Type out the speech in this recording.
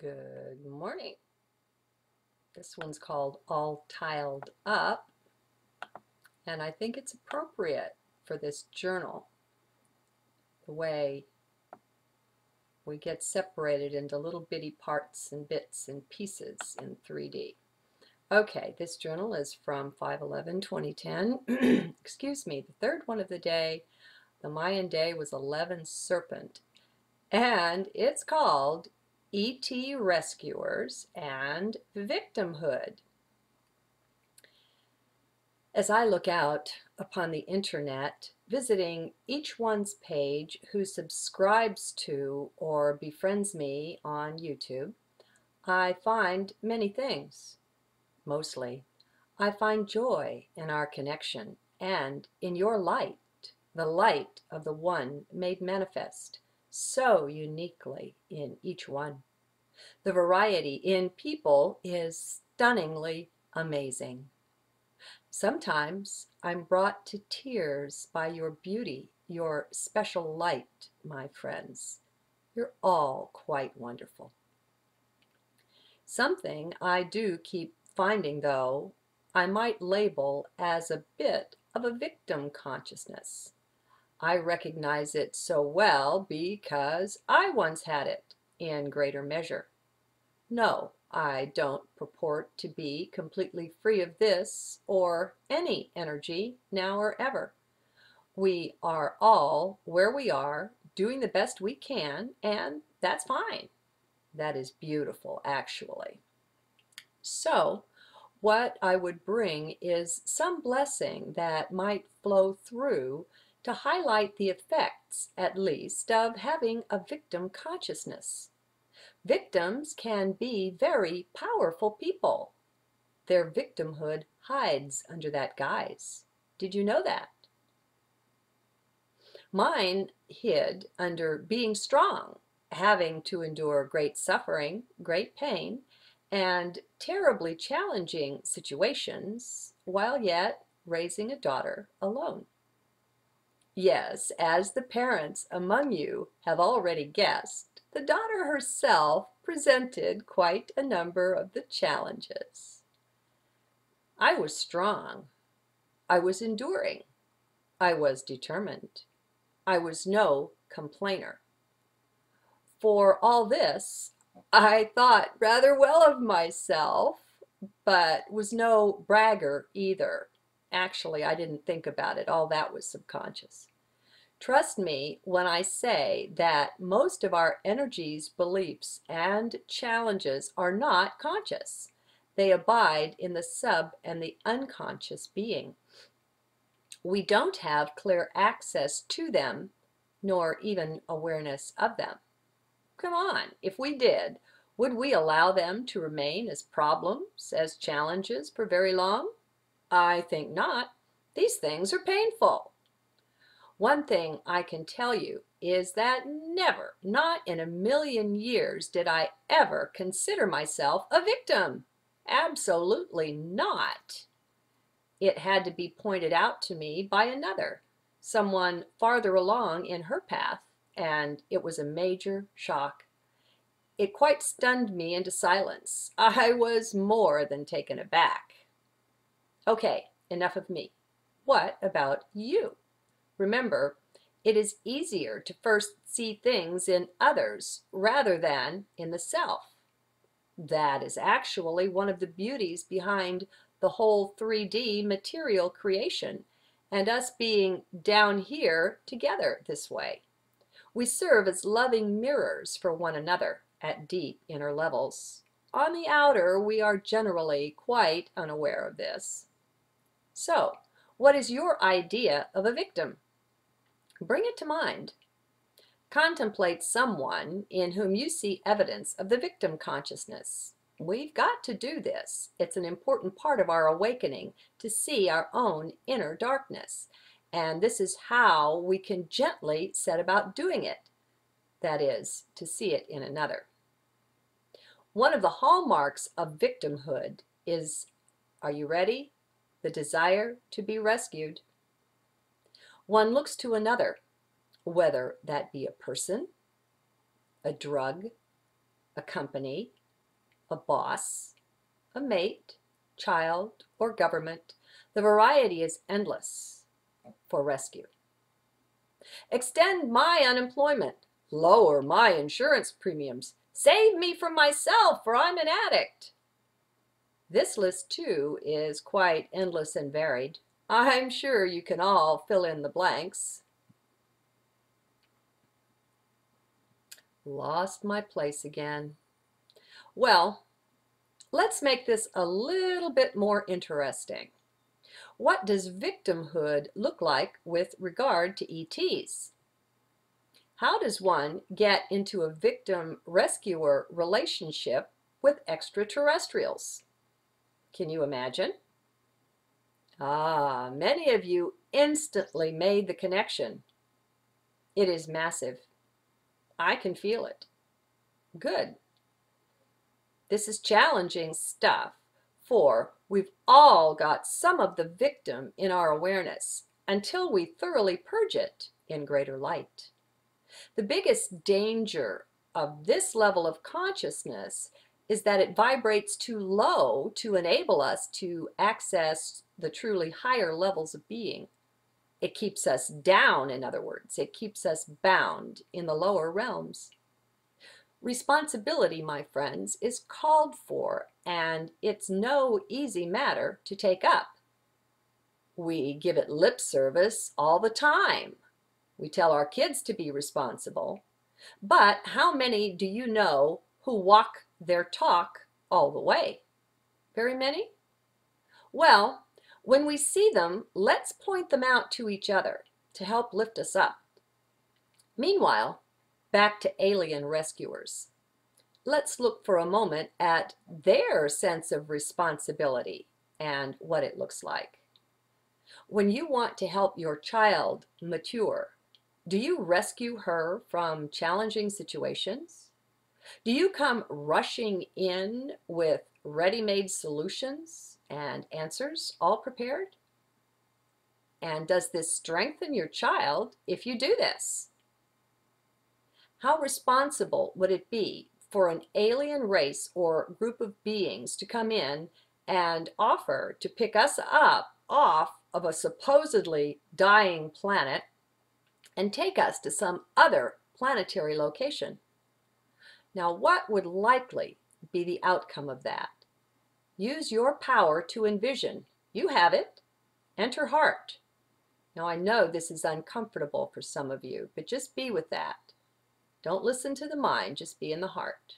Good morning. This one's called All Tiled Up, and I think it's appropriate for this journal, the way we get separated into little bitty parts and bits and pieces in 3D. Okay, this journal is from 5/11/2010. Excuse me, the third one of the day. The Mayan day was 11 Serpent, and it's called E.T. Rescuers and Victimhood. As I look out upon the internet, visiting each one's page who subscribes to or befriends me on YouTube, I find many things. Mostly, I find joy in our connection and in your light, the light of the one made manifest so uniquely in each one. The variety in people is stunningly amazing. Sometimes I'm brought to tears by your beauty, your special light, my friends. You're all quite wonderful. Something I do keep finding, though, I might label as a bit of a victim consciousness. I recognize it so well because I once had it in greater measure. No, I don't purport to be completely free of this or any energy now or ever. We are all where we are, doing the best we can, and that's fine. That is beautiful, actually. So, what I would bring is some blessing that might flow through to highlight the effects, at least, of having a victim consciousness. Victims can be very powerful people. Their victimhood hides under that guise. Did you know that? Mine hid under being strong, having to endure great suffering, great pain, and terribly challenging situations, while yet raising a daughter alone. Yes, as the parents among you have already guessed, the daughter herself presented quite a number of the challenges. I was strong. I was enduring. I was determined. I was no complainer. For all this, I thought rather well of myself, but was no bragger either. Actually, I didn't think about it. All that was subconscious. Trust me when I say that most of our energies, beliefs, and challenges are not conscious. They abide in the sub and the unconscious being. We don't have clear access to them, nor even awareness of them. Come on, if we did, would we allow them to remain as problems, as challenges for very long? I think not. These things are painful. One thing I can tell you is that never, not in a million years, did I ever consider myself a victim. Absolutely not. It had to be pointed out to me by another, someone farther along in her path, and it was a major shock. It quite stunned me into silence. I was more than taken aback. Okay, enough of me. What about you? Remember, it is easier to first see things in others rather than in the self. That is actually one of the beauties behind the whole 3D material creation and us being down here together this way. We serve as loving mirrors for one another at deep inner levels. On the outer, we are generally quite unaware of this. So, what is your idea of a victim? Bring it to mind. Contemplate someone in whom you see evidence of the victim consciousness. We've got to do this. It's an important part of our awakening to see our own inner darkness. And this is how we can gently set about doing it. That is, to see it in another. One of the hallmarks of victimhood is, are you ready? The desire to be rescued. One looks to another, whether that be a person, a drug, a company, a boss, a mate, child, or government. The variety is endless for rescue. Extend my unemployment. Lower my insurance premiums. Save me from myself, for I'm an addict. This list, too, is quite endless and varied. I'm sure you can all fill in the blanks. Lost my place again. Well, let's make this a little bit more interesting. What does victimhood look like with regard to ETs? How does one get into a victim-rescuer relationship with extraterrestrials? Can you imagine? Many of you instantly made the connection. It is massive. I can feel it. Good. This is challenging stuff, for we've all got some of the victim in our awareness until we thoroughly purge it in greater light. The biggest danger of this level of consciousness is that it vibrates too low to enable us to access the truly higher levels of being. It keeps us down, in other words. It keeps us bound in the lower realms. Responsibility, my friends, is called for, and it's no easy matter to take up. We give it lip service all the time. We tell our kids to be responsible. But how many do you know who walk their talk all the way? Very many? Well, when we see them, let's point them out to each other to help lift us up. Meanwhile, back to alien rescuers. Let's look for a moment at their sense of responsibility and what it looks like. When you want to help your child mature, do you rescue her from challenging situations? Do you come rushing in with ready-made solutions and answers all prepared? And does this strengthen your child if you do this? How responsible would it be for an alien race or group of beings to come in and offer to pick us up off of a supposedly dying planet and take us to some other planetary location? Now, what would likely be the outcome of that? Use your power to envision. You have it. Enter heart. Now, I know this is uncomfortable for some of you, but just be with that. Don't listen to the mind, just be in the heart.